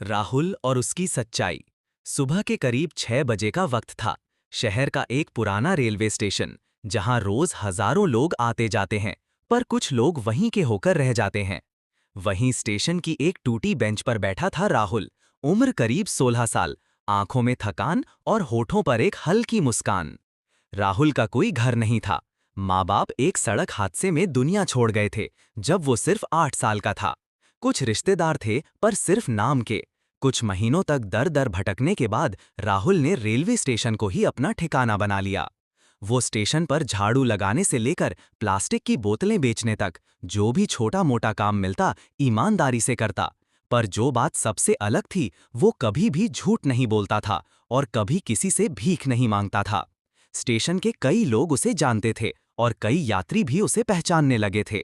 राहुल और उसकी सच्चाई। सुबह के करीब 6 बजे का वक्त था। शहर का एक पुराना रेलवे स्टेशन, जहां रोज हजारों लोग आते जाते हैं, पर कुछ लोग वहीं के होकर रह जाते हैं। वहीं स्टेशन की एक टूटी बेंच पर बैठा था राहुल। उम्र करीब 16 साल, आंखों में थकान और होठों पर एक हल्की मुस्कान। राहुल का कोई घर नहीं था। माँ बाप एक सड़क हादसे में दुनिया छोड़ गए थे जब वो सिर्फ 8 साल का था। कुछ रिश्तेदार थे, पर सिर्फ नाम के। कुछ महीनों तक दर दर भटकने के बाद राहुल ने रेलवे स्टेशन को ही अपना ठिकाना बना लिया। वो स्टेशन पर झाड़ू लगाने से लेकर प्लास्टिक की बोतलें बेचने तक जो भी छोटा मोटा काम मिलता ईमानदारी से करता। पर जो बात सबसे अलग थी, वो कभी भी झूठ नहीं बोलता था और कभी किसी से भीख नहीं मांगता था। स्टेशन के कई लोग उसे जानते थे और कई यात्री भी उसे पहचानने लगे थे।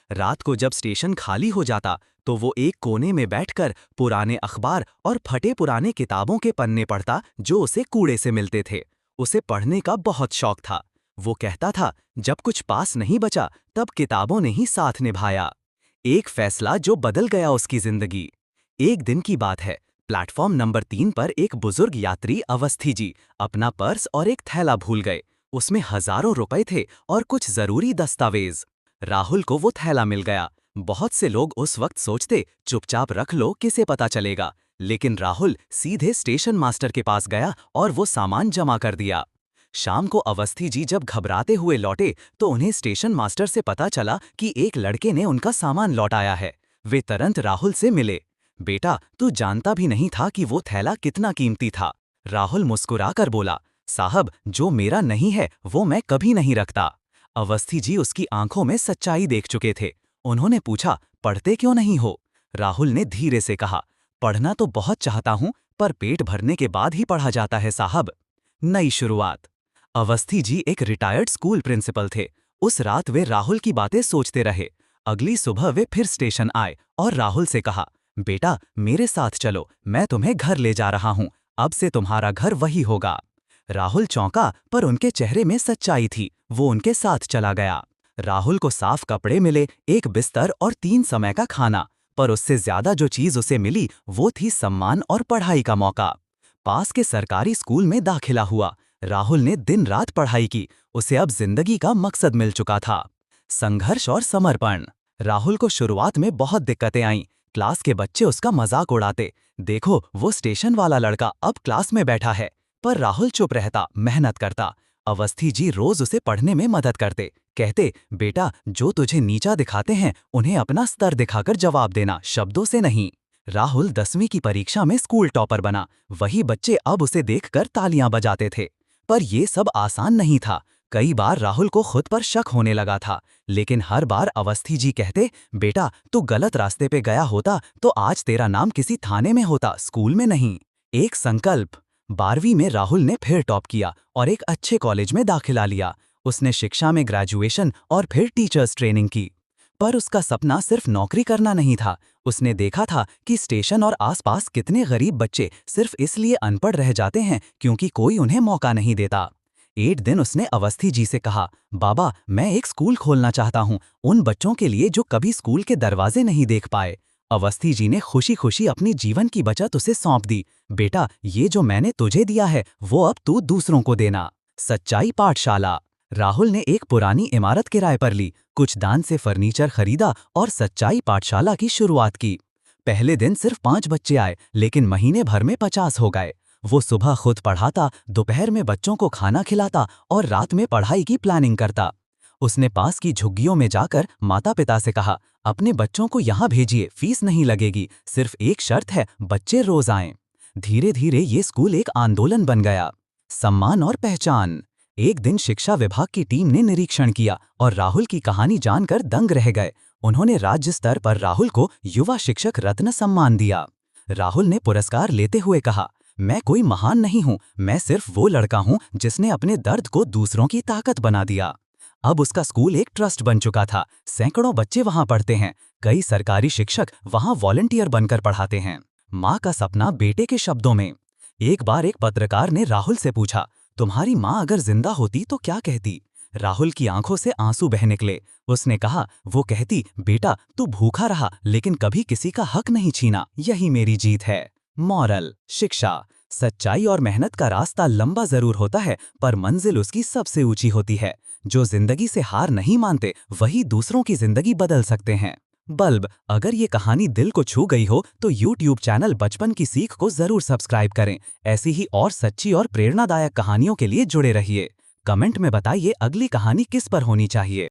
रात को जब स्टेशन खाली हो जाता तो वो एक कोने में बैठकर पुराने अखबार और फटे पुराने किताबों के पन्ने पढ़ता जो उसे कूड़े से मिलते थे। उसे पढ़ने का बहुत शौक था। वो कहता था, जब कुछ पास नहीं बचा तब किताबों ने ही साथ निभाया। एक फैसला जो बदल गया उसकी जिंदगी। एक दिन की बात है। प्लेटफॉर्म नंबर 3 पर एक बुजुर्ग यात्री अवस्थी जी अपना पर्स और एक थैला भूल गए। उसमें हजारों रुपए थे और कुछ जरूरी दस्तावेज। राहुल को वो थैला मिल गया। बहुत से लोग उस वक्त सोचते, चुपचाप रख लो, किसे पता चलेगा। लेकिन राहुल सीधे स्टेशन मास्टर के पास गया और वो सामान जमा कर दिया। शाम को अवस्थी जी जब घबराते हुए लौटे तो उन्हें स्टेशन मास्टर से पता चला कि एक लड़के ने उनका सामान लौटाया है। वे तुरंत राहुल से मिले। बेटा, तू जानता भी नहीं था कि वो थैला कितना कीमती था। राहुल मुस्कुराकर बोला, साहब, जो मेरा नहीं है वो मैं कभी नहीं रखता। अवस्थी जी उसकी आंखों में सच्चाई देख चुके थे। उन्होंने पूछा, पढ़ते क्यों नहीं हो? राहुल ने धीरे से कहा, पढ़ना तो बहुत चाहता हूं, पर पेट भरने के बाद ही पढ़ा जाता है साहब। नई शुरुआत। अवस्थी जी एक रिटायर्ड स्कूल प्रिंसिपल थे। उस रात वे राहुल की बातें सोचते रहे। अगली सुबह वे फिर स्टेशन आए और राहुल से कहा, बेटा, मेरे साथ चलो, मैं तुम्हें घर ले जा रहा हूं। अब से तुम्हारा घर वही होगा। राहुल चौंका, पर उनके चेहरे में सच्चाई थी। वो उनके साथ चला गया। राहुल को साफ कपड़े मिले, एक बिस्तर और 3 समय का खाना। पर उससे ज्यादा जो चीज उसे मिली वो थी सम्मान और पढ़ाई का मौका। पास के सरकारी स्कूल में दाखिला हुआ। राहुल ने दिन रात पढ़ाई की। उसे अब जिंदगी का मकसद मिल चुका था। संघर्ष और समर्पण। राहुल को शुरुआत में बहुत दिक्कतें आईं। क्लास के बच्चे उसका मजाक उड़ाते, देखो वो स्टेशन वाला लड़का अब क्लास में बैठा है। पर राहुल चुप रहता, मेहनत करता। अवस्थी जी रोज उसे पढ़ने में मदद करते, कहते, बेटा, जो तुझे नीचा दिखाते हैं उन्हें अपना स्तर दिखाकर जवाब देना, शब्दों से नहीं। राहुल 10वीं की परीक्षा में स्कूल टॉपर बना। वही बच्चे अब उसे देखकर तालियां बजाते थे। पर ये सब आसान नहीं था। कई बार राहुल को खुद पर शक होने लगा था। लेकिन हर बार अवस्थी जी कहते, बेटा, तू गलत रास्ते पे गया होता तो आज तेरा नाम किसी थाने में होता, स्कूल में नहीं। एक संकल्प। 12वीं में राहुल ने फिर टॉप किया और एक अच्छे कॉलेज में दाखिला लिया। उसने शिक्षा में ग्रेजुएशन और फिर टीचर्स ट्रेनिंग की। पर उसका सपना सिर्फ नौकरी करना नहीं था। उसने देखा था कि स्टेशन और आसपास कितने गरीब बच्चे सिर्फ इसलिए अनपढ़ रह जाते हैं क्योंकि कोई उन्हें मौका नहीं देता। एक दिन उसने अवस्थी जी से कहा, बाबा, मैं एक स्कूल खोलना चाहता हूँ, उन बच्चों के लिए जो कभी स्कूल के दरवाजे नहीं देख पाए। अवस्थी जी ने खुशी खुशी अपनी जीवन की बचत उसे सौंप दी। बेटा, ये जो मैंने तुझे दिया है वो अब तू दूसरों को देना। सच्चाई पाठशाला। राहुल ने एक पुरानी इमारत किराए पर ली, कुछ दान से फर्नीचर खरीदा और सच्चाई पाठशाला की शुरुआत की। पहले दिन सिर्फ 5 बच्चे आए, लेकिन महीने भर में 50 हो गए। वो सुबह खुद पढ़ाता, दोपहर में बच्चों को खाना खिलाता और रात में पढ़ाई की प्लानिंग करता। उसने पास की झुग्गियों में जाकर माता पिता से कहा, अपने बच्चों को यहाँ भेजिए, फीस नहीं लगेगी, सिर्फ एक शर्त है, बच्चे रोज आएं। धीरे धीरे ये स्कूल एक आंदोलन बन गया। सम्मान और पहचान। एक दिन शिक्षा विभाग की टीम ने निरीक्षण किया और राहुल की कहानी जानकर दंग रह गए। उन्होंने राज्य स्तर पर राहुल को युवा शिक्षक रत्न सम्मान दिया। राहुल ने पुरस्कार लेते हुए कहा, मैं कोई महान नहीं हूं, मैं सिर्फ वो लड़का हूं जिसने अपने दर्द को दूसरों की ताकत बना दिया। अब उसका स्कूल एक ट्रस्ट बन चुका था। सैकड़ों बच्चे वहां पढ़ते हैं। कई सरकारी शिक्षक वहां वॉलंटियर बनकर पढ़ाते हैं। माँ का सपना बेटे के शब्दों में। एक बार एक पत्रकार ने राहुल से पूछा, तुम्हारी माँ अगर जिंदा होती तो क्या कहती? राहुल की आंखों से आंसू बह निकले। उसने कहा, वो कहती, बेटा, तू भूखा रहा लेकिन कभी किसी का हक नहीं छीना, यही मेरी जीत है। मॉरल, शिक्षा। सच्चाई और मेहनत का रास्ता लंबा जरूर होता है, पर मंजिल उसकी सबसे ऊंची होती है। जो जिंदगी से हार नहीं मानते, वही दूसरों की जिंदगी बदल सकते हैं। बल्ब, अगर ये कहानी दिल को छू गई हो तो YouTube चैनल बचपन की सीख को जरूर सब्सक्राइब करें। ऐसी ही और सच्ची और प्रेरणादायक कहानियों के लिए जुड़े रहिए। कमेंट में बताइए अगली कहानी किस पर होनी चाहिए।